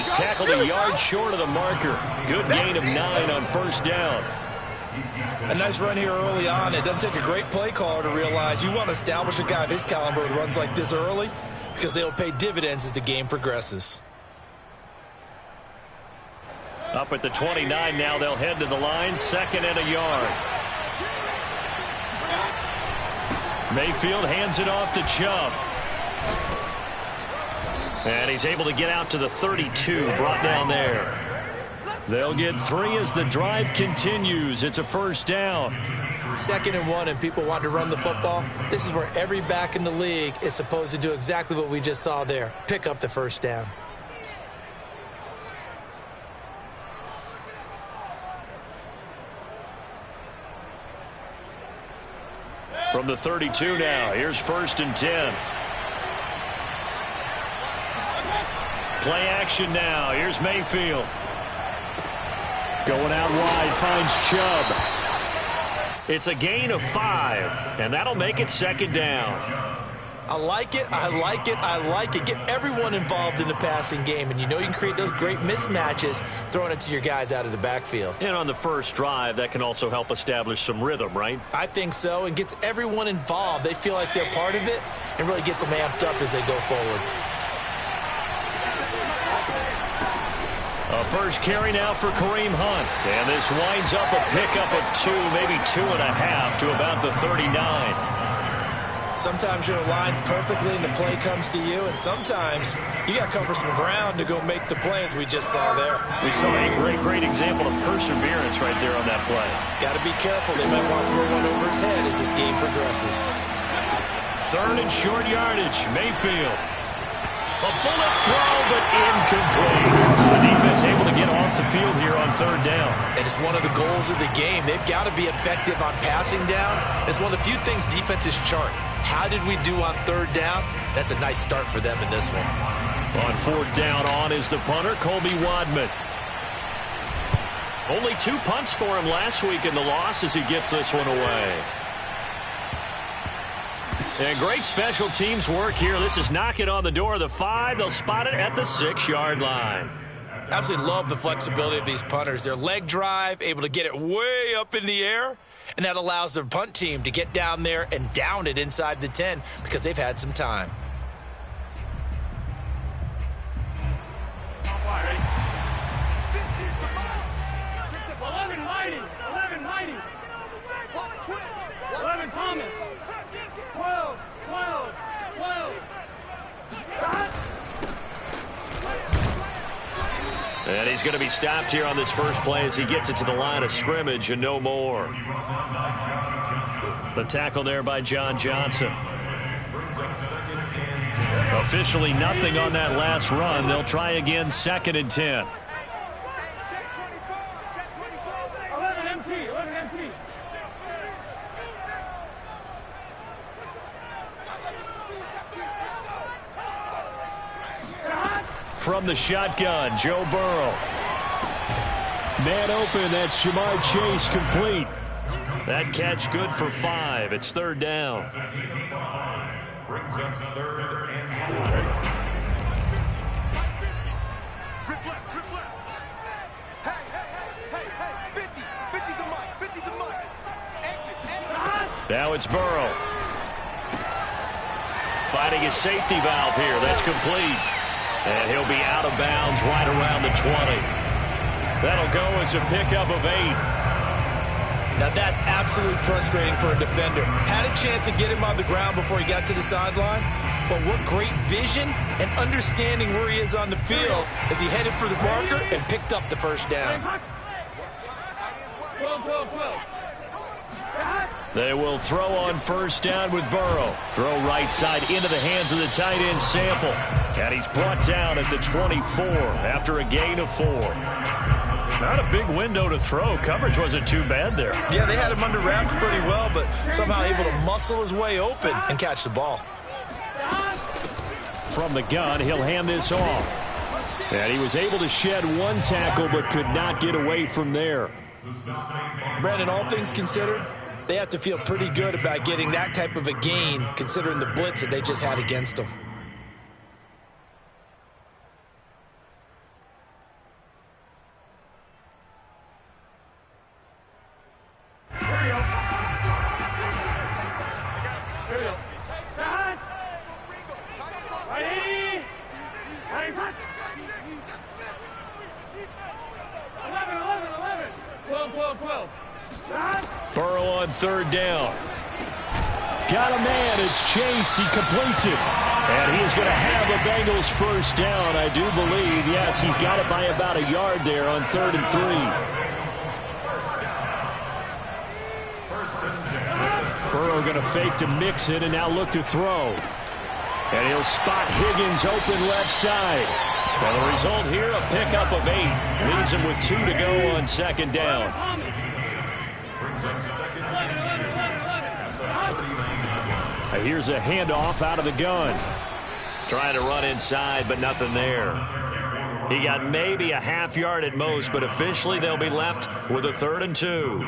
he's tackled a yard short of the marker. Good gain of 9 on first down. A nice run here early on. It doesn't take a great play caller to realize you want to establish a guy of his caliber with runs like this early because they'll pay dividends as the game progresses. Up at the 29 now, they'll head to the line, 2nd and a yard. Mayfield hands it off to Chubb. And he's able to get out to the 32, brought down there. They'll get 3 as the drive continues. It's a first down. 2nd and 1, and people want to run the football. This is where every back in the league is supposed to do exactly what we just saw there. Pick up the first down. From the 32 now, here's 1st and 10. Play action now. Here's Mayfield. Going out wide, finds Chubb. It's a gain of 5, and that'll make it 2nd down. I like it, I like it, I like it. Get everyone involved in the passing game, and you know you can create those great mismatches throwing it to your guys out of the backfield. And on the first drive, that can also help establish some rhythm, right? I think so, and gets everyone involved. They feel like they're part of it, and really gets them amped up as they go forward. A first carry now for Kareem Hunt. And this winds up a pickup of 2, maybe 2.5 to about the 39. Sometimes you're aligned perfectly and the play comes to you, and sometimes you got to cover some ground to go make the play as we just saw there. We saw a great example of perseverance right there on that play. Got to be careful. They might want to throw one over his head as this game progresses. 3rd and short yardage. Mayfield. A bullet throw, but incomplete. So the defense able to get off the field here on 3rd down. And it's one of the goals of the game. They've got to be effective on passing downs. It's one of the few things defenses chart. How did we do on 3rd down? That's a nice start for them in this one. On 4th down, on is the punter, Colby Wadman. Only 2 punts for him last week in the loss as he gets this one away. And great special teams work here. This is knocking on the door of the 5. They'll spot it at the 6-yard line. Absolutely love the flexibility of these punters. Their leg drive, able to get it way up in the air, and that allows the punt team to get down there and down it inside the 10 because they've had some time. And he's going to be stopped here on this first play as he gets it to the line of scrimmage and no more. The tackle there by John Johnson. Officially nothing on that last run. They'll try again, 2nd and 10. From the shotgun, Joe Burrow. Man open, that's Jamar Chase complete. That catch good for 5. It's 3rd down. Brings up 3rd and 4. Now it's Burrow. Fighting his safety valve here. That's complete. And he'll be out of bounds right around the 20. That'll go as a pickup of 8. Now that's absolutely frustrating for a defender. Had a chance to get him on the ground before he got to the sideline, but what great vision and understanding where he is on the field as he headed for the marker and picked up the first down. 12. They will throw on first down with Burrow. Throw right side into the hands of the tight end Sample. And he's brought down at the 24 after a gain of 4. Not a big window to throw. Coverage wasn't too bad there. Yeah, they had him under wraps pretty well, but somehow able to muscle his way open and catch the ball. From the gun, he'll hand this off. And he was able to shed 1 tackle but could not get away from there. Brandon, all things considered, they have to feel pretty good about getting that type of a gain considering the blitz that they just had against them. Burrow on third down. Got a man. It's Chase. He completes it. And he is going to have the Bengals first down, I do believe. Yes, he's got it by about a yard there on 3rd and 3. Burrow going to fake to mix it and now look to throw. And he'll spot Higgins open left side. And the result here, a pickup of 8. Leaves him with 2 to go on 2nd down. Here's a handoff out of the gun. Trying to run inside, but nothing there. He got maybe a half yard at most, but officially they'll be left with a 3rd and 2.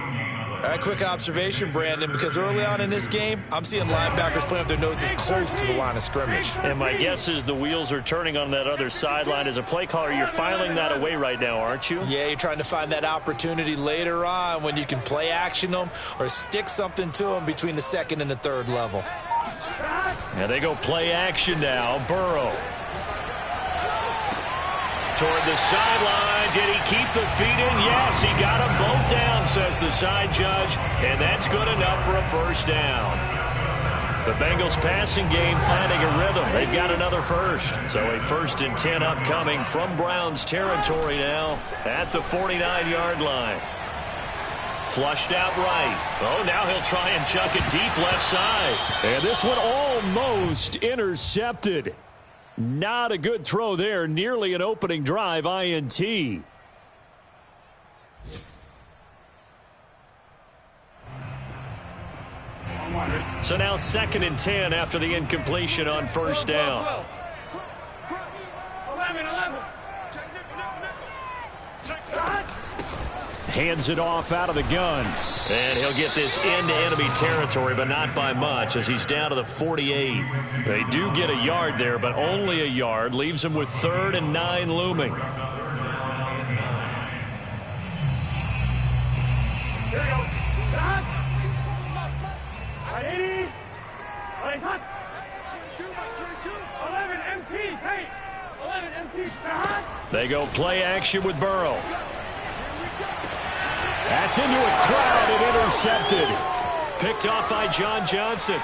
A quick observation, Brandon, because early on in this game, I'm seeing linebackers playing with their noses close to the line of scrimmage. And my guess is the wheels are turning on that other sideline. As a play caller, you're filing that away right now, aren't you? Yeah, you're trying to find that opportunity later on when you can play action them or stick something to them between the 2nd and the 3rd level. And they go play action now. Burrow. Toward the sideline. Did he keep the feet in? Yes, he got them both down, says the side judge. And that's good enough for a first down. The Bengals passing game finding a rhythm. They've got another first. So a 1st and 10 upcoming from Browns territory now at the 49-yard line. Flushed out right. Oh, now he'll try and chuck it deep left side. And this one almost intercepted. Not a good throw there. Nearly an opening drive INT. So now 2nd and 10 after the incompletion on first down. 11. Hands it off out of the gun. And he'll get this into enemy territory, but not by much as he's down to the 48. They do get a yard there, but only a yard. Leaves him with 3rd and 9 looming. Here we go. Stop. 80. 11 MT. Hey. 11 MT. They go play action with Burrow. That's into a crowd and intercepted. Picked off by John Johnson.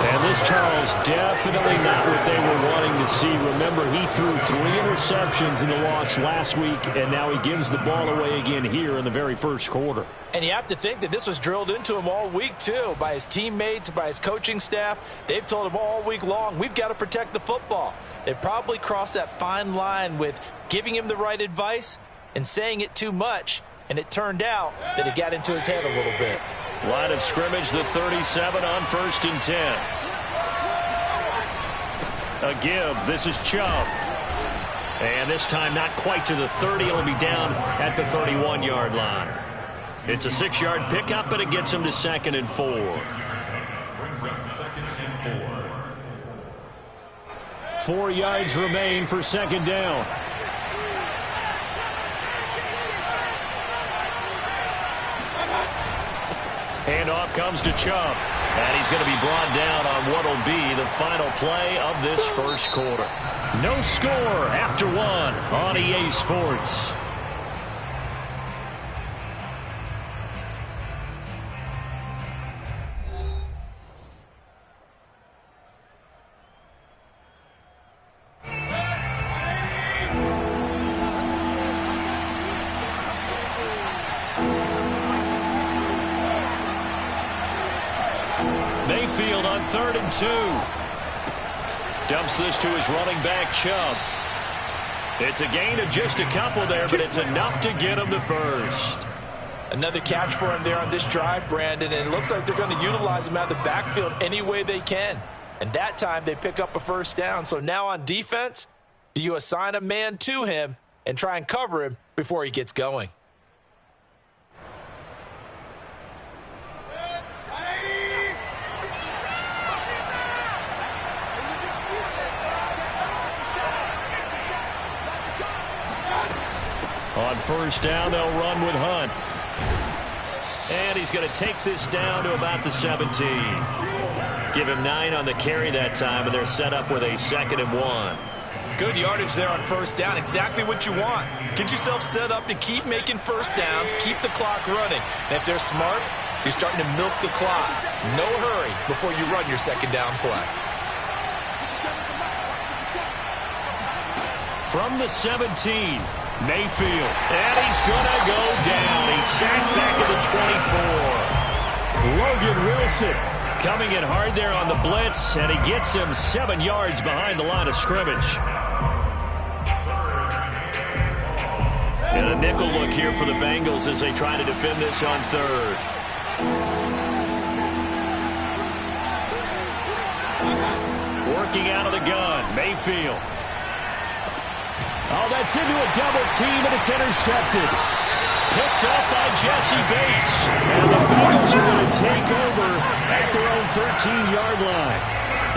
And this, Charles, definitely not what they were wanting to see. Remember, he threw 3 interceptions in the loss last week, and now he gives the ball away again here in the very first quarter. And you have to think that this was drilled into him all week, too, by his teammates, by his coaching staff. They've told him all week long, we've got to protect the football. They probably crossed that fine line with giving him the right advice and saying it too much. And it turned out that it got into his head a little bit. Line of scrimmage, the 37 on 1st and 10. A give. This is Chubb. And this time not quite to the 30. It'll be down at the 31-yard line. It's a 6-yard pickup, but it gets him to 2nd and 4. Brings up 2nd and 4. 4 yards remain for 2nd down. Handoff comes to Chubb. And he's going to be brought down on what will be the final play of this first quarter. No score after 1 on EA Sports. Mayfield on 3rd and 2. Dumps this to his running back, Chubb. It's a gain of just a couple there, but it's enough to get him to first. Another catch for him there on this drive, Brandon, and it looks like they're going to utilize him out of the backfield any way they can. And that time they pick up a first down. So now on defense, do you assign a man to him and try and cover him before he gets going? On first down, they'll run with Hunt. And he's going to take this down to about the 17. Give him 9 on the carry that time, and they're set up with a 2nd and 1. Good yardage there on first down. Exactly what you want. Get yourself set up to keep making first downs, keep the clock running. And if they're smart, you're starting to milk the clock. No hurry before you run your 2nd down play. From the 17, Mayfield. And he's going to go down. He's sacked back at the 24. Logan Wilson coming in hard there on the blitz, and he gets him 7 yards behind the line of scrimmage. And a nickel look here for the Bengals as they try to defend this on 3rd. Working out of the gun, Mayfield. Oh, that's into a double team, and it's intercepted. Picked up by Jesse Bates. And the Bengals are going to take over at their own 13-yard line.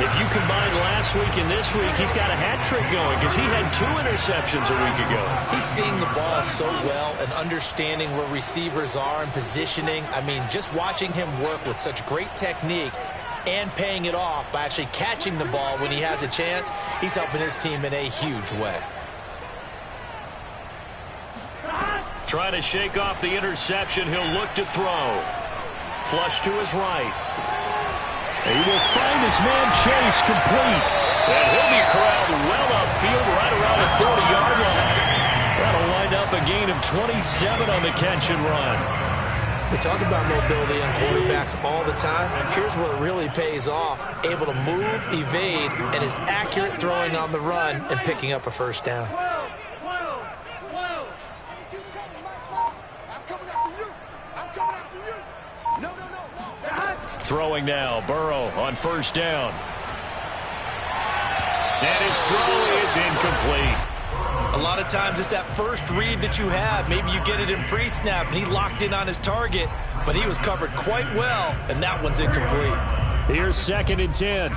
If you combine last week and this week, he's got a hat trick going because he had 2 interceptions a week ago. He's seeing the ball so well and understanding where receivers are and positioning. I mean, just watching him work with such great technique and paying it off by actually catching the ball when he has a chance, he's helping his team in a huge way. Trying to shake off the interception. He'll look to throw. Flush to his right. He will find his man Chase complete. And he'll be corralled well upfield right around the 40-yard line. That'll wind up a gain of 27 on the catch and run. We talk about mobility on quarterbacks all the time. Here's where it really pays off. Able to move, evade, and is accurate throwing on the run and picking up a first down. Throwing now, Burrow on first down. And his throw is incomplete. A lot of times it's that first read that you have. Maybe you get it in pre-snap, and he locked in on his target, but he was covered quite well, and that one's incomplete. Here's 2nd and 10.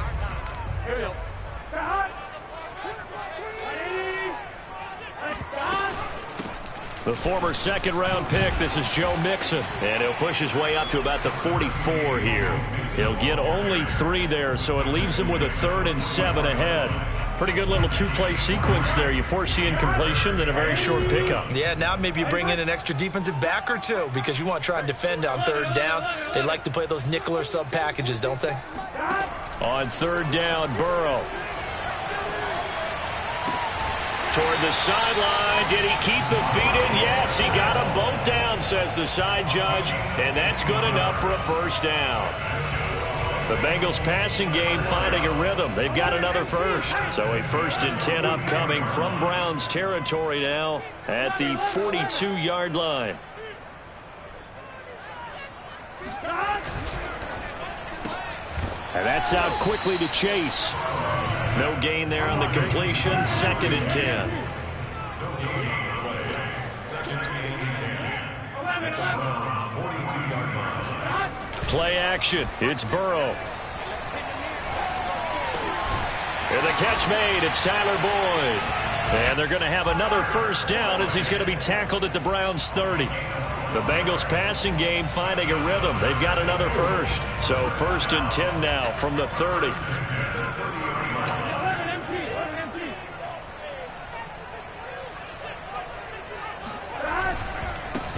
The former 2nd-round pick, this is Joe Mixon. And he'll push his way up to about the 44 here. He'll get only 3 there, so it leaves him with a 3rd and 7 ahead. Pretty good little 2-play sequence there. You force the incompletion, then a very short pickup. Yeah, now maybe you bring in an extra defensive back or 2 because you want to try and defend on 3rd down. They like to play those nickel or sub packages, don't they? On 3rd down, Burrow. Toward the sideline. Did he keep the feet in? Yes, he got them both down, says the side judge. And that's good enough for a first down. The Bengals passing game finding a rhythm. They've got another first. So a 1st and 10 upcoming from Browns territory now at the 42-yard line. And that's out quickly to Chase. No gain there on the completion. 2nd and 10. Play action. It's Burrow. And the catch made. It's Tyler Boyd. And they're going to have another first down as he's going to be tackled at the Browns' 30. The Bengals passing game finding a rhythm. They've got another first. So 1st and 10 now from the 30.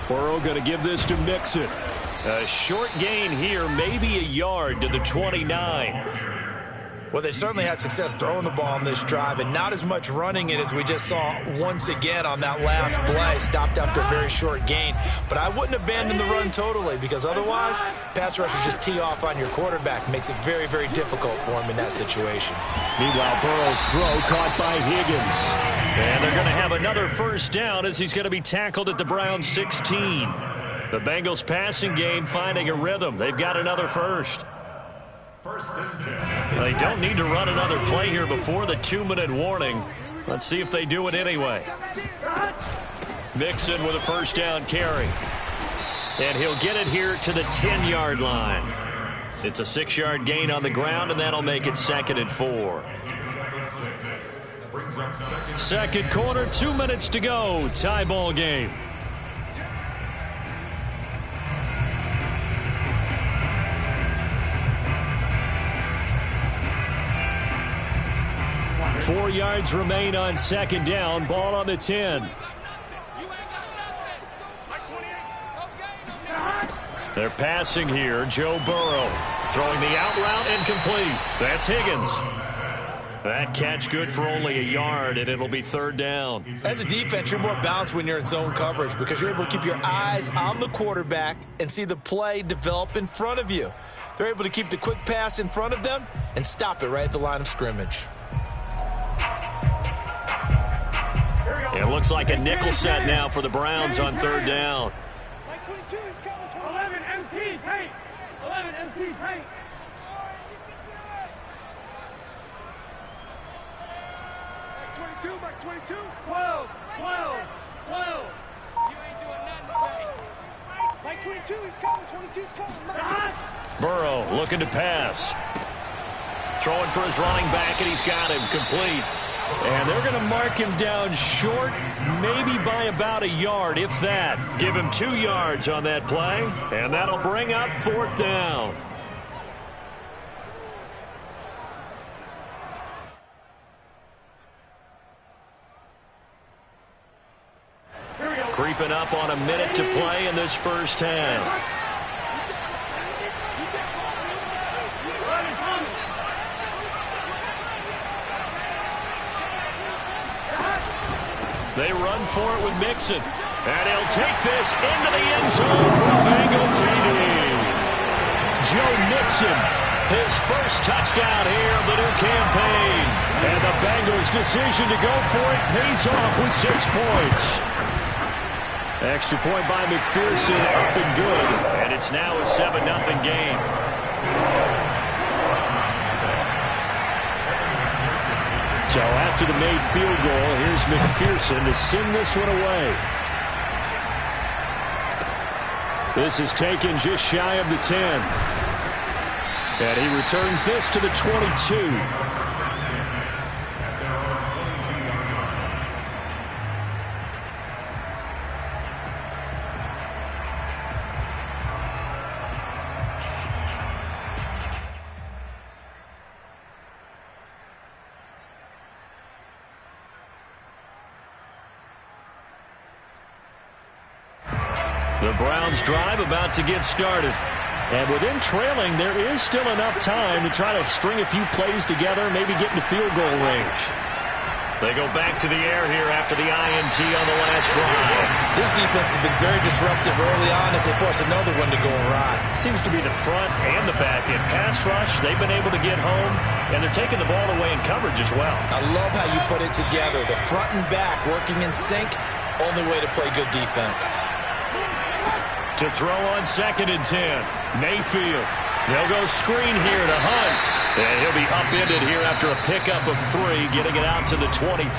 Burrow going to give this to Mixon. A short gain here, maybe a yard to the 29. Well, they certainly had success throwing the ball on this drive, and not as much running it as we just saw once again on that last play. Stopped after a very short gain. But I wouldn't abandon the run totally, because otherwise, pass rushers just tee off on your quarterback. Makes it very, very difficult for him in that situation. Meanwhile, Burrow's throw caught by Higgins. And they're going to have another first down as he's going to be tackled at the Browns' 16. The Bengals passing game finding a rhythm. They've got another first. They don't need to run another play here before the 2-minute warning. Let's see if they do it anyway. Mixon with a first down carry. And he'll get it here to the 10-yard line. It's a 6-yard gain on the ground, and that'll make it 2nd and 4. Second quarter, 2 minutes to go. Tie ball game. 4 yards remain on second down. Ball on the 10. They're passing here. Joe Burrow throwing the out route incomplete. That's Higgins. That catch good for only a yard, and it'll be third down. As a defense, you're more balanced when you're in zone coverage because you're able to keep your eyes on the quarterback and see the play develop in front of you. They're able to keep the quick pass in front of them and stop it right at the line of scrimmage. It looks like a nickel set now for the Browns on third down. 11 MT paint. 11 MT paint. Back 22. 12. You ain't doing nothing today. Like 22, he's coming. 22's coming. Burrow looking to pass. Throwing for his running back, and he's got him complete. And they're going to mark him down short, maybe by about a yard, if that. Give him 2 yards on that play, and that'll bring up fourth down. Creeping up on a minute to play in this first half. They run for it with Mixon. And he'll take this into the end zone for a Bengal TD. Joe Mixon, his first touchdown here of the new campaign. And the Bengals' decision to go for it pays off with 6 points. Extra point by McPherson, up and good. And it's now a 7-0 game. So after the made field goal, here's McPherson to send this one away. This is taken just shy of the 10. And he returns this to the 22. The Browns drive about to get started. And with them trailing, there is still enough time to try to string a few plays together, maybe get into field goal range. They go back to the air here after the INT on the last drive. This defense has been very disruptive early on as they force another one to go awry. Seems to be the front and the back end. Pass rush, they've been able to get home, and they're taking the ball away in coverage as well. I love how you put it together. The front and back working in sync, only way to play good defense. To throw on 2nd and 10. Mayfield. They'll go screen here to Hunt. And he'll be upended here after a pickup of 3, getting it out to the 25.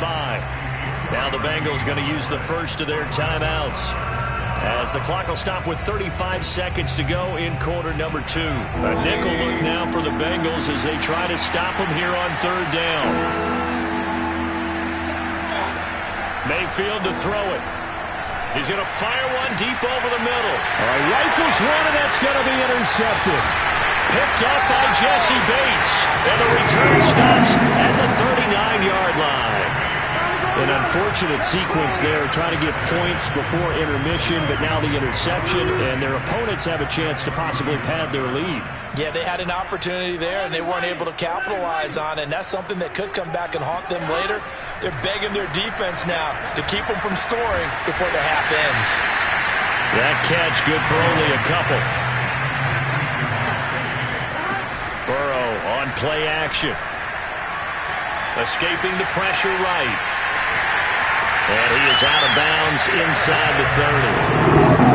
Now the Bengals going to use the first of their timeouts, as the clock will stop with 35 seconds to go in quarter number 2. A nickel look now for the Bengals as they try to stop them here on third down. Mayfield to throw it. He's going to fire one deep over the middle. Rifles one, and that's going to be intercepted. Picked up by Jesse Bates. And the return stops at the 39-yard line. An unfortunate sequence there, trying to get points before intermission, but now the interception, and their opponents have a chance to possibly pad their lead. Yeah, they had an opportunity there, and they weren't able to capitalize on it, and that's something that could come back and haunt them later. They're begging their defense now to keep them from scoring before the half ends. That catch good for only a couple. Burrow on play action. Escaping the pressure right. And he is out of bounds inside the 30.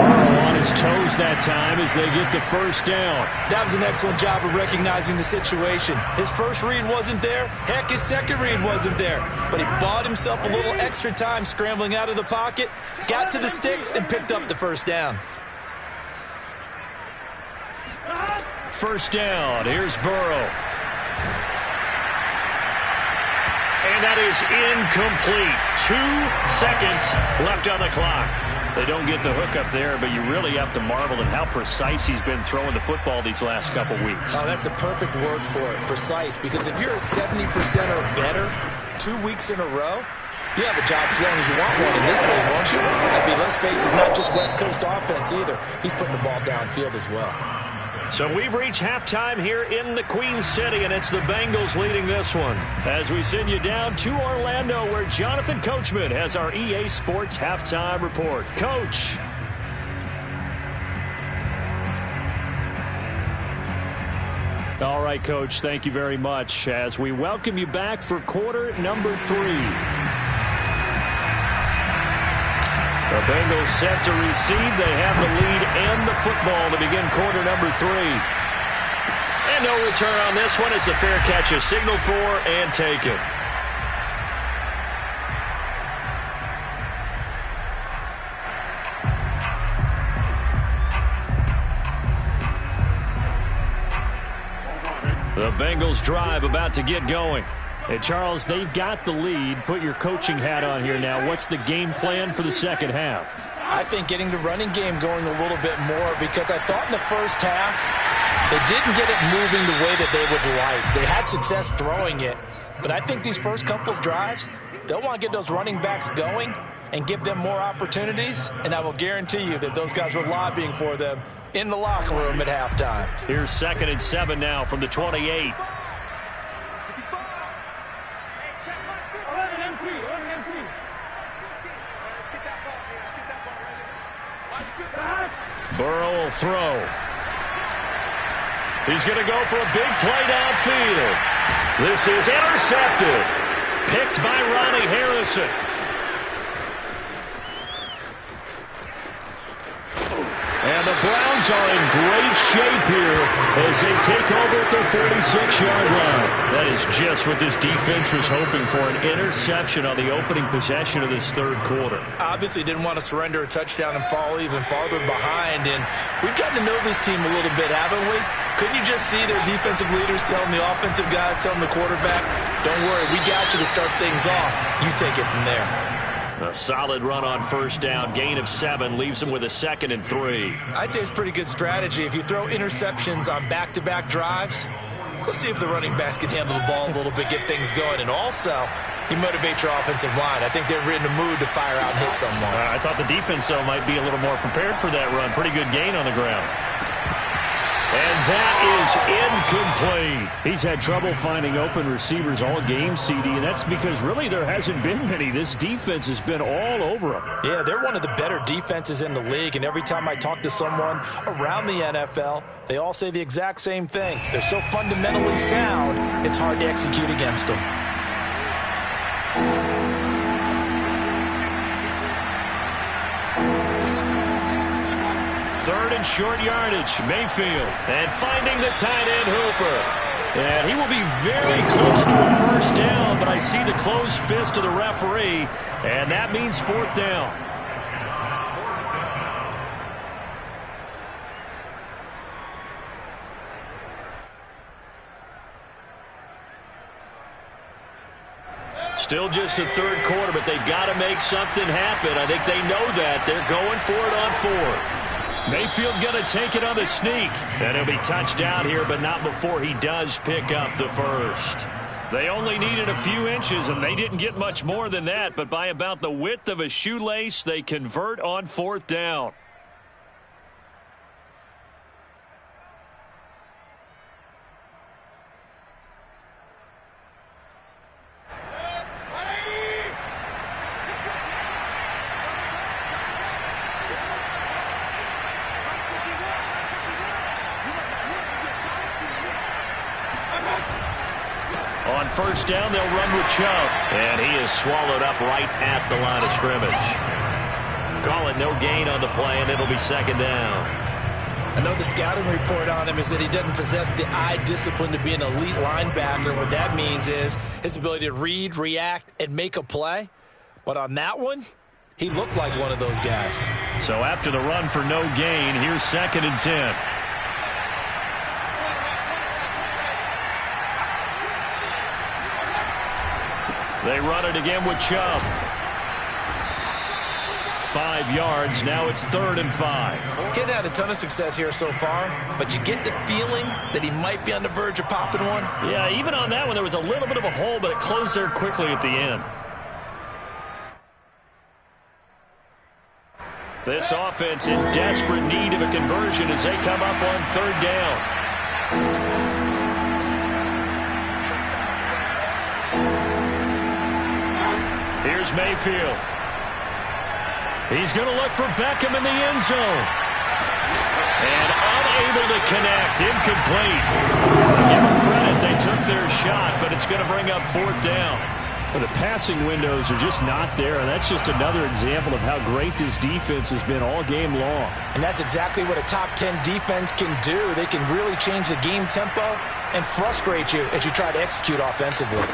Burrow on his toes that time as they get the first down. That was an excellent job of recognizing the situation. His first read wasn't there. Heck, his second read wasn't there. But he bought himself a little extra time scrambling out of the pocket, got to the sticks, and picked up the first down. First down. Here's Burrow. And that is incomplete. 2 seconds left on the clock. They don't get the hook up there, but you really have to marvel at how precise he's been throwing the football these last couple weeks. Oh, that's the perfect word for it, precise. Because if you're at 70% or better, 2 weeks in a row, you have a job as long as you want one in this league, won't you? I mean, let's face it, it's not just West Coast offense either. He's putting the ball downfield as well. So we've reached halftime here in the Queen City, and it's the Bengals leading this one. As we send you down to Orlando, where Jonathan Coachman has our EA Sports halftime report. Coach. All right, Coach, thank you very much as we welcome you back for quarter number 3. The Bengals set to receive. They have the lead and the football to begin quarter number 3. And no return on this one. It's a fair catch, a signal for and taken. The Bengals drive about to get going. Hey, Charles, they've got the lead. Put your coaching hat on here now. What's the game plan for the second half? I think getting the running game going a little bit more, because I thought in the first half they didn't get it moving the way that they would like. They had success throwing it, but I think these first couple of drives, they'll want to get those running backs going and give them more opportunities, and I will guarantee you that those guys were lobbying for them in the locker room at halftime. Here's 2nd and 7 now from the 28. Burrow will throw. He's going to go for a big play downfield. This is intercepted. Picked by Ronnie Harrison. And the Browns are in great shape here as they take over at the 46-yard line. That is just what this defense was hoping for, an interception on the opening possession of this third quarter. Obviously didn't want to surrender a touchdown and fall even farther behind, and we've gotten to know this team a little bit, haven't we? Couldn't you just see their defensive leaders telling the offensive guys, telling the quarterback, don't worry, we got you to start things off. You take it from there. A solid run on first down. Gain of 7 leaves them with a 2nd and 3. I'd say it's pretty good strategy. If you throw interceptions on back-to-back drives, let's see if the running backs can handle the ball a little bit, get things going. And also, you motivate your offensive line. I think they're in the mood to fire out and hit someone. I thought the defense, though, might be a little more prepared for that run. Pretty good gain on the ground. And that is incomplete. He's had trouble finding open receivers all game, CD, and that's because really there hasn't been many. This defense has been all over them. Yeah, they're one of the better defenses in the league, and every time I talk to someone around the NFL, they all say the exact same thing. They're so fundamentally sound, it's hard to execute against them. Third and short yardage, Mayfield. And finding the tight end, Hooper. And he will be very close to a first down, but I see the closed fist of the referee, and that means 4th down. Still just the third quarter, but they've got to make something happen. I think they know that. They're going for it on 4th. Mayfield going to take it on the sneak. And he'll be touched out here, but not before he does pick up the first. They only needed a few inches, and they didn't get much more than that. But by about the width of a shoelace, they convert on 4th down. On first down, they'll run with Chubb. And he is swallowed up right at the line of scrimmage. Call it no gain on the play, and it'll be 2nd down. I know the scouting report on him is that he doesn't possess the eye discipline to be an elite linebacker. What that means is his ability to read, react, and make a play. But on that one, he looked like one of those guys. So after the run for no gain, here's 2nd and 10. They run it again with Chubb. 5 yards. Now it's 3rd and 5. Getting had a ton of success here so far, but you get the feeling that he might be on the verge of popping one. Yeah, even on that one, there was a little bit of a hole, but it closed there quickly at the end. This offense in desperate need of a conversion as they come up on 3rd down. Here's Mayfield. He's going to look for Beckham in the end zone. And unable to connect. Incomplete. Give them credit. They took their shot, but it's going to bring up 4th down. Well, the passing windows are just not there, and that's just another example of how great this defense has been all game long. And that's exactly what a top 10 defense can do. They can really change the game tempo and frustrate you as you try to execute offensively.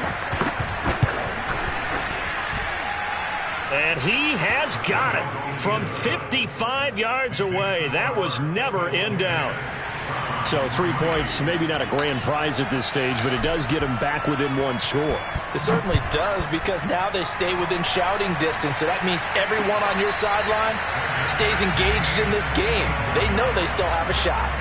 And he has got it from 55 yards away. That was never in doubt. So 3 points, maybe not a grand prize at this stage, but it does get them back within 1 score. It certainly does, because now they stay within shouting distance. So that means everyone on your sideline stays engaged in this game. They know they still have a shot.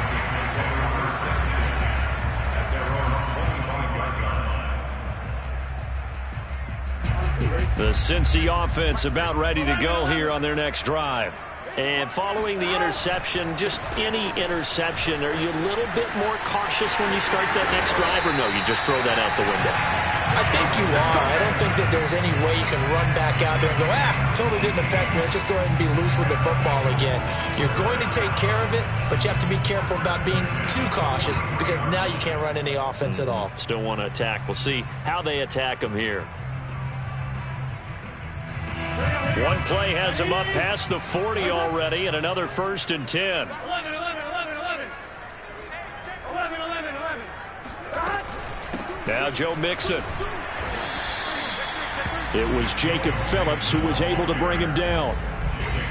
The Cincy offense about ready to go here on their next drive. And following the interception, just any interception, are you a little bit more cautious when you start that next drive, or no, you just throw that out the window? I think you are. I don't think that there's any way you can run back out there and go, totally didn't affect me. Let's just go ahead and be loose with the football again. You're going to take care of it, but you have to be careful about being too cautious, because now you can't run any offense at all. Still want to attack. We'll see how they attack them here. One play has him up past the 40 already, and another 1st and 10. 11. Now Joe Mixon. It was Jacob Phillips who was able to bring him down.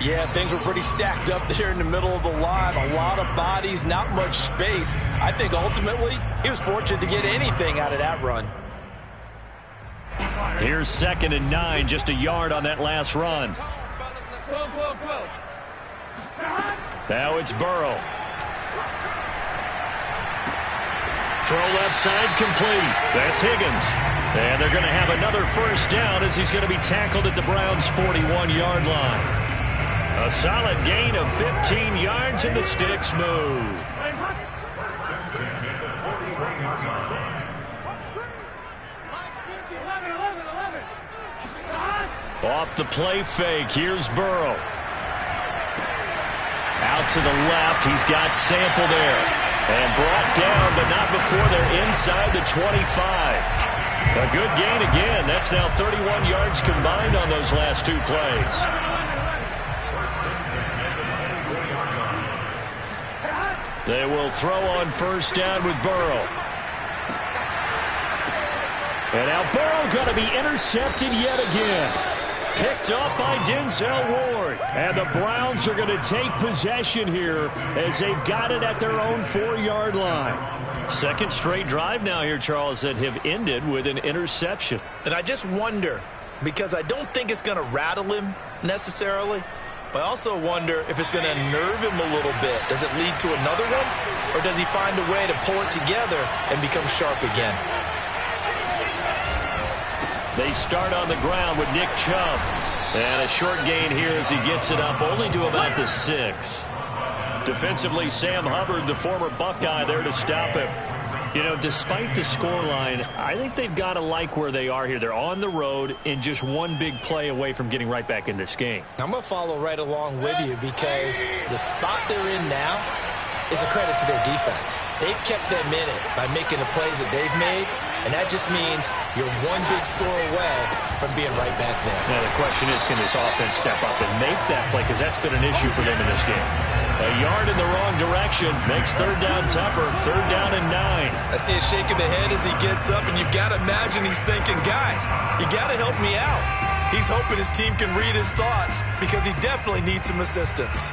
Yeah, things were pretty stacked up there in the middle of the line. A lot of bodies, not much space. I think ultimately he was fortunate to get anything out of that run. Here's 2nd and 9, just a yard on that last run. Now it's Burrow. Throw left side complete. That's Higgins. And they're going to have another 1st down as he's going to be tackled at the Browns' 41-yard line. A solid gain of 15 yards, and the sticks move. Off the play fake, here's Burrow. Out to the left, he's got Sample there. And brought down, but not before they're inside the 25. A good gain again. That's now 31 yards combined on those last 2 plays. They will throw on 1st down with Burrow. And now Burrow going to be intercepted yet again. Picked up by Denzel Ward. And the Browns are going to take possession here as they've got it at their own 4-yard line. 2nd straight drive now here, Charles, that have ended with an interception. And I just wonder, because I don't think it's going to rattle him necessarily, but I also wonder if it's going to unnerve him a little bit. Does it lead to another one? Or does he find a way to pull it together and become sharp again? They start on the ground with Nick Chubb. And a short gain here as he gets it up only to about the 6. Defensively, Sam Hubbard, the former Buckeye, there to stop him. You know, despite the scoreline, I think they've got to like where they are here. They're on the road and just one big play away from getting right back in this game. I'm going to follow right along with you, because the spot they're in now is a credit to their defense. They've kept them in it by making the plays that they've made. And that just means you're one big score away from being right back there. Now the question is, can this offense step up and make that play? Because that's been an issue for them in this game. A yard in the wrong direction makes 3rd down tougher. 3rd down and 9. I see a shake of the head as he gets up, and you've got to imagine he's thinking, guys, you got to help me out. He's hoping his team can read his thoughts, because he definitely needs some assistance.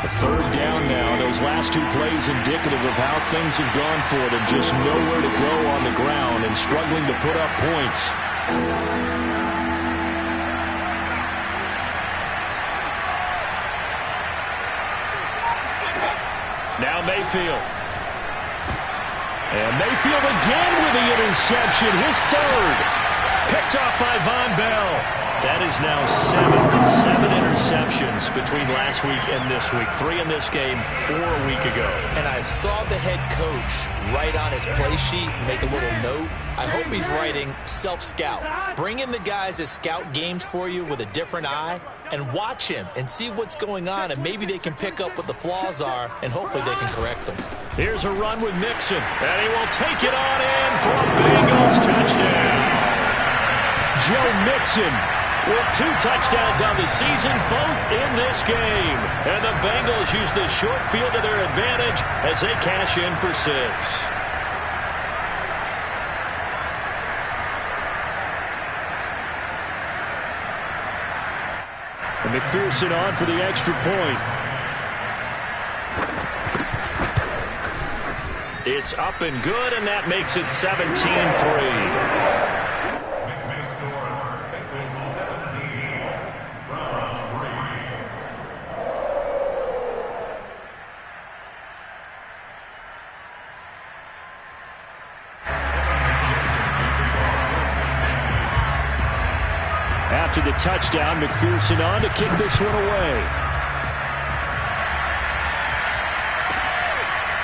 3rd down now. Those last 2 plays indicative of how things have gone for them. Just nowhere to go on the ground and struggling to put up points. Now Mayfield. And Mayfield again with the interception, his third. Picked off by Von Bell. That is now seven interceptions between last week and this week. 3 in this game, 4 a week ago. And I saw the head coach write on his play sheet, make a little note. I hope he's writing self-scout. Bring in the guys that scout games for you with a different eye and watch him and see what's going on, and maybe they can pick up what the flaws are, and hopefully they can correct them. Here's a run with Mixon, and he will take it on in for a Bengals touchdown. Joe Mixon with 2 touchdowns on the season, both in this game. And the Bengals use the short field to their advantage as they cash in for 6. And McPherson on for the extra point. It's up and good, and that makes it 17-3. After the touchdown, McPherson on to kick this one away.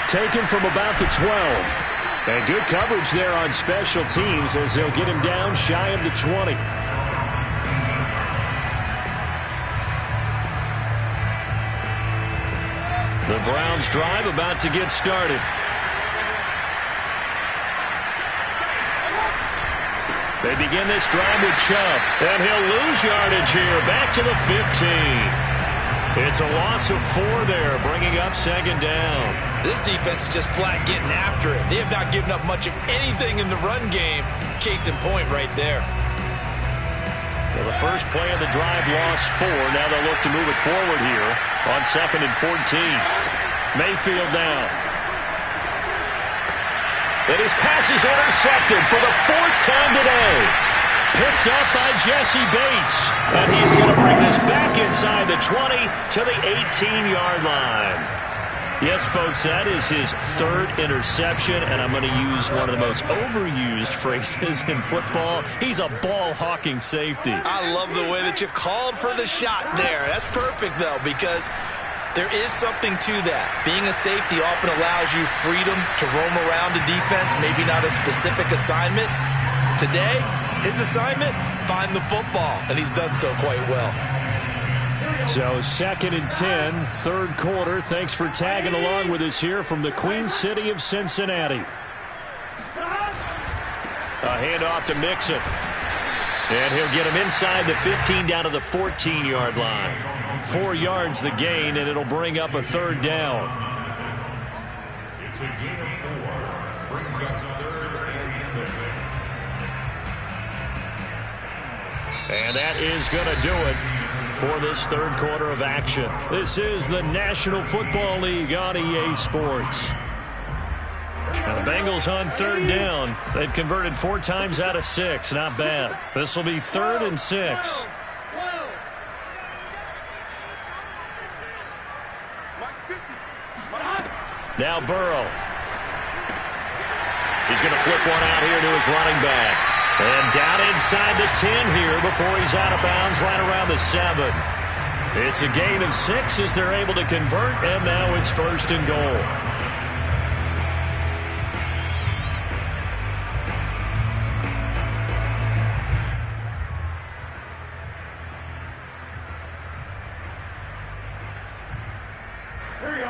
Taken from about the 12. And good coverage there on special teams as they'll get him down shy of the 20. The Browns drive about to get started. They begin this drive with Chubb, and he'll lose yardage here, back to the 15. It's a loss of 4 there, bringing up 2nd down. This defense is just flat getting after it. They have not given up much of anything in the run game. Case in point right there. Well, the first play of the drive lost 4. Now they'll look to move it forward here on 2nd and 14. Mayfield now. And his pass is intercepted for the 4th time today. Picked up by Jesse Bates. And he is going to bring this back inside the 20 to the 18-yard line. Yes, folks, that is his 3rd interception, and I'm going to use one of the most overused phrases in football. He's a ball-hawking safety. I love the way that you called for the shot there. That's perfect, though, because there is something to that. Being a safety often allows you freedom to roam around a defense, maybe not a specific assignment. Today, his assignment, find the football, and he's done so quite well. So 2nd and 10, 3rd quarter. Thanks for tagging along with us here from the Queen City of Cincinnati. A handoff to Mixon. And he'll get him inside the 15 down to the 14-yard line. 4 yards the gain, and it'll bring up a 3rd down. It's a gain of 4. Brings up 3rd and 6. And that is going to do it for this 3rd quarter of action. This is the National Football League on EA Sports. Now the Bengals on 3rd down. They've converted 4 times out of 6. Not bad. This will be 3rd and 6. Now Burrow. He's going to flip one out here to his running back. And down inside the 10 here before he's out of bounds right around the 7. It's a gain of 6 as they're able to convert, and now it's 1st and goal.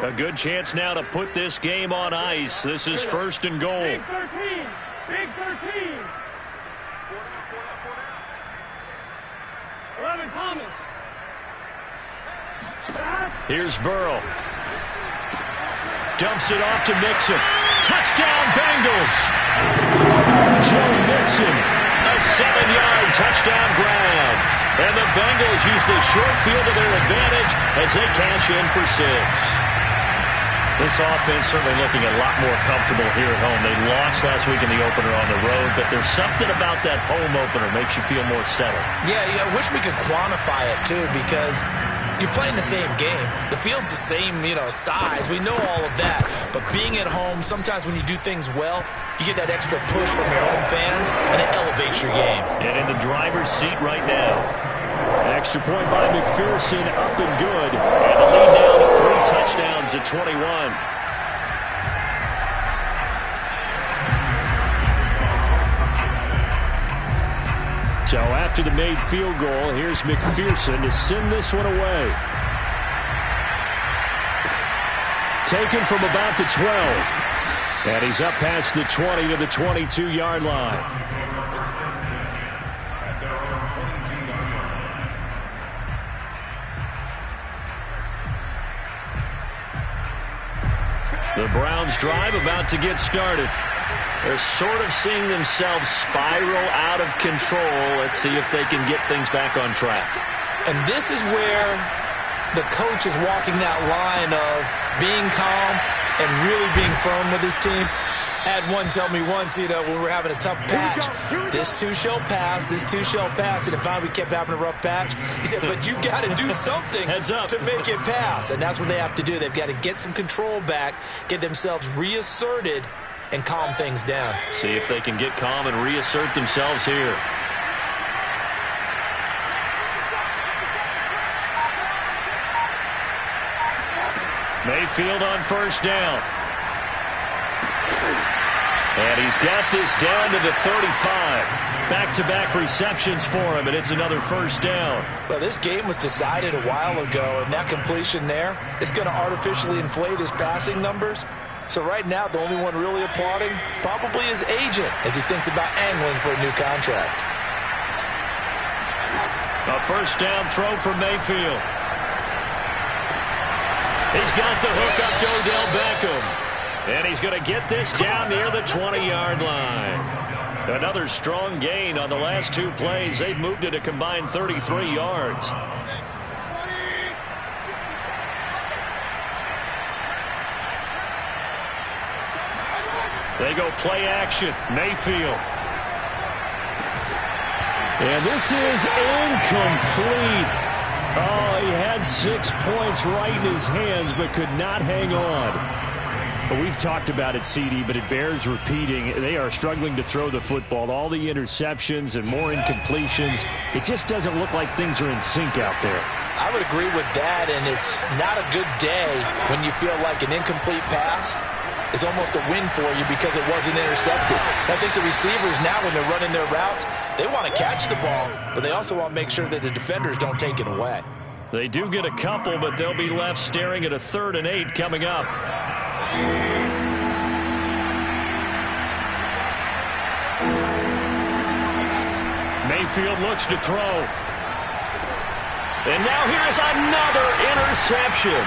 A good chance now to put this game on ice. This is 1st and goal. Big 13. Big 13. 11 Thomas. Here's Burrow. Dumps it off to Mixon. Touchdown Bengals. Joe Mixon. A 7-yard touchdown grab. And the Bengals use the short field to their advantage as they cash in for 6. This offense certainly looking a lot more comfortable here at home. They lost last week in the opener on the road, but there's something about that home opener makes you feel more settled. Yeah, I wish we could quantify it, too, because You're playing the same game. The field's the same, size. We know all of that. But being at home, sometimes when you do things well, you get that extra push from your home fans, and it elevates your game. And in the driver's seat right now. Extra point by McPherson, up and good. And the lead now to 3 touchdowns at 21. So after the made field goal, here's McPherson to send this one away. Taken from about the 12. And he's up past the 20 to the 22-yard line. The Browns drive about to get started. They're sort of seeing themselves spiral out of control. Let's see if they can get things back on track. And this is where the coach is walking that line of being calm and really being firm with his team. I had one tell me once, when we were having a tough patch, this too shall pass, this too shall pass. And finally we kept having a rough patch. He said, but you got to do something to make it pass. And that's what they have to do. They've got to get some control back, get themselves reasserted, and calm things down. See if they can get calm and reassert themselves here. Mayfield on first down. And he's got this down to the 35. Back-to-back receptions for him, and it's another first down. Well, this game was decided a while ago, and that completion there is going to artificially inflate his passing numbers. So right now, the only one really applauding probably his agent as he thinks about angling for a new contract. A first down throw for Mayfield. He's got the hook up to Odell Beckham. And he's going to get this down near the 20-yard line. Another strong gain on the last 2 plays. They've moved it a combined 33 yards. They go play action. Mayfield. And this is incomplete. Oh, he had 6 points right in his hands but could not hang on. But we've talked about it, CD, but it bears repeating. They are struggling to throw the football. All the interceptions and more incompletions. It just doesn't look like things are in sync out there. I would agree with that, and it's not a good day when you feel like an incomplete pass is almost a win for you because it wasn't intercepted. I think the receivers now, when they're running their routes, they want to catch the ball, but they also want to make sure that the defenders don't take it away. They do get a couple, but they'll be left staring at a 3rd and 8 coming up. Mayfield looks to throw. And now here's another interception.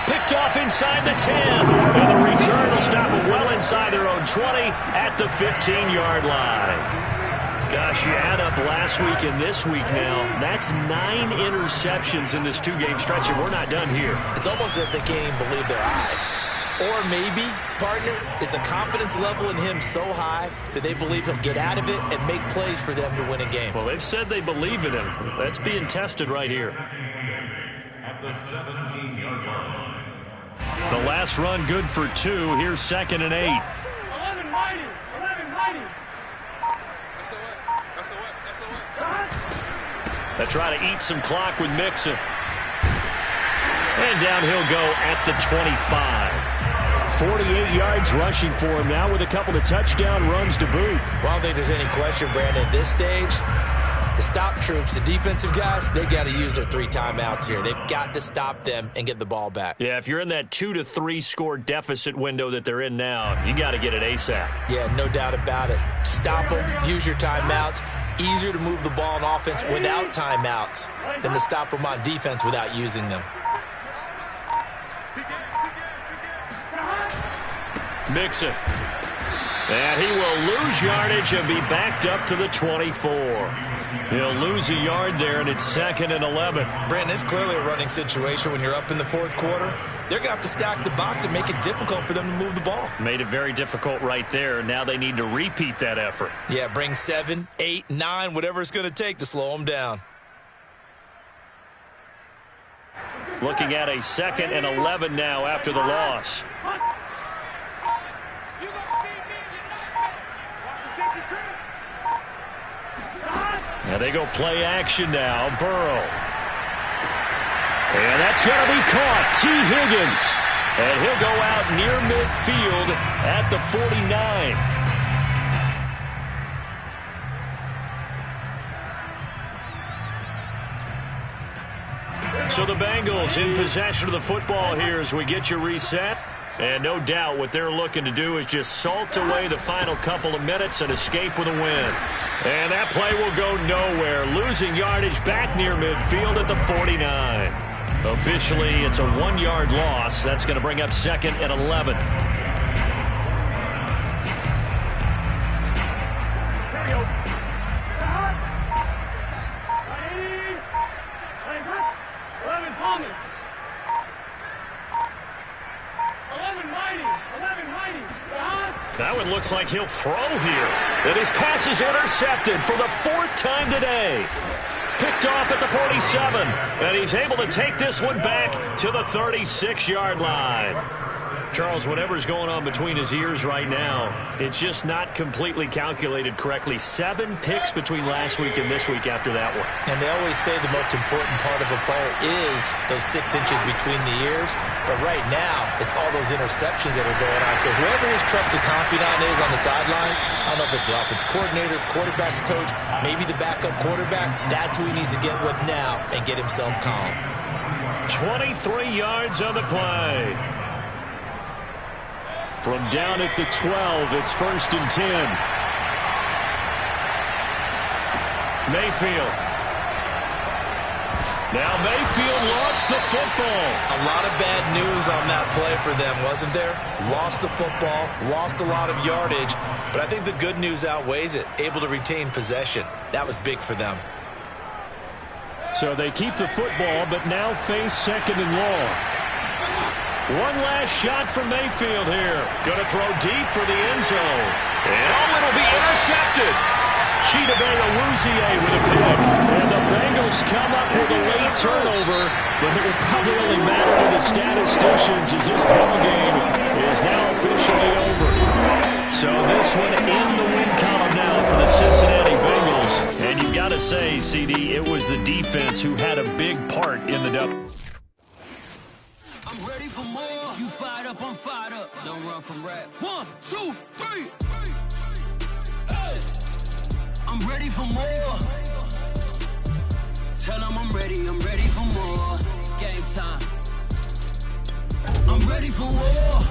Picked off inside the 10. And the return will stop them well inside their own 20 at the 15-yard line. Gosh, you add up last week and this week now. That's 9 interceptions in this 2-game stretch, and we're not done here. It's almost as if they can't even believe their eyes. Or maybe, partner, is the confidence level in him so high that they believe he'll get out of it and make plays for them to win a game. Well, they've said they believe in him. That's being tested right here. At the 17-yard line. The last run good for 2. Here's 2nd and 8. 11-90. They try to eat some clock with Mixon. And down he'll go at the 25. 48 yards rushing for him now with a couple of touchdown runs to boot. Well, I don't think there's any question, Brandon, at this stage, the stop troops, the defensive guys, they got to use their 3 timeouts here. They've got to stop them and get the ball back. Yeah, if you're in that 2 to 3 score deficit window that they're in now, you got to get it ASAP. Yeah, no doubt about it. Stop them, use your timeouts. Easier to move the ball on offense without timeouts than to stop them on defense without using them. Mixon. And he will lose yardage and be backed up to the 24. He'll lose a yard there, and it's 2nd and 11. Brandon, it's clearly a running situation when you're up in the 4th quarter. They're going to have to stack the box and make it difficult for them to move the ball. Made it very difficult right there. Now they need to repeat that effort. Yeah, bring 7, 8, 9, whatever it's going to take to slow them down. Looking at a 2nd and 11 now after the loss. And they go play action now. Burrow. And that's going to be caught. T. Higgins. And he'll go out near midfield at the 49. So the Bengals in possession of the football here as we get you reset. And no doubt what they're looking to do is just salt away the final couple of minutes and escape with a win. And that play will go nowhere. Losing yardage back near midfield at the 49. Officially, it's a 1-yard loss. That's going to bring up 2nd and 11. That one looks like he'll throw here. And his pass is intercepted for the 4th time today. Picked off at the 47. And he's able to take this one back to the 36-yard line. Charles, whatever's going on between his ears right now, it's just not completely calculated correctly. 7 picks between last week and this week after that one. And they always say the most important part of a player is those 6 inches between the ears. But right now, it's all those interceptions that are going on. So whoever his trusted confidant is on the sidelines, I don't know if it's the offense coordinator, quarterback's coach, maybe the backup quarterback, that's who he needs to get with now and get himself calm. 23 yards on the play. From down at the 12, it's 1st and 10. Mayfield. Now Mayfield lost the football. A lot of bad news on that play for them, wasn't there? Lost the football, lost a lot of yardage, but I think the good news outweighs it. Able to retain possession. That was big for them. So they keep the football, but now face 2nd and long. One last shot from Mayfield here. Going to throw deep for the end zone. And it'll be intercepted. Chidobe Awuzie with a pick. And the Bengals come up with a late turnover. But it will probably only matter to the statisticians as this ball game is now officially over. So this one in the win column now for the Cincinnati Bengals. And you've got to say, CD, it was the defense who had a big part in the W. I'm ready for more. You fired up, I'm fired up. Don't run from rap. 1, 2, 3. Hey. I'm ready for more. Tell them I'm ready for more. Game time. I'm ready for war.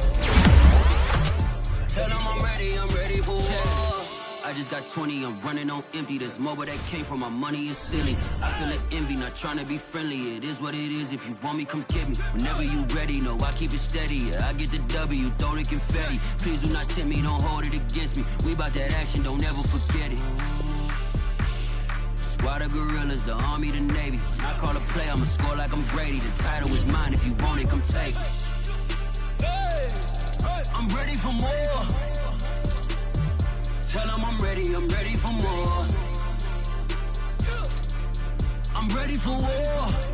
Tell them I'm ready for war. I just got 20, I'm running on empty. This mobile that came from my money is silly. I feel like envy, not trying to be friendly. It is what it is, if you want me, come get me. Whenever you ready, no, I keep it steady. Yeah, I get the W, throw the confetti. Please do not tempt me, don't hold it against me. We bout that action, don't ever forget it. Squad of gorillas, the army, the navy. When I call a play, I'ma score like I'm Brady. The title is mine, if you want it, come take it. I'm ready for more. Tell them I'm ready for more. I'm ready for war.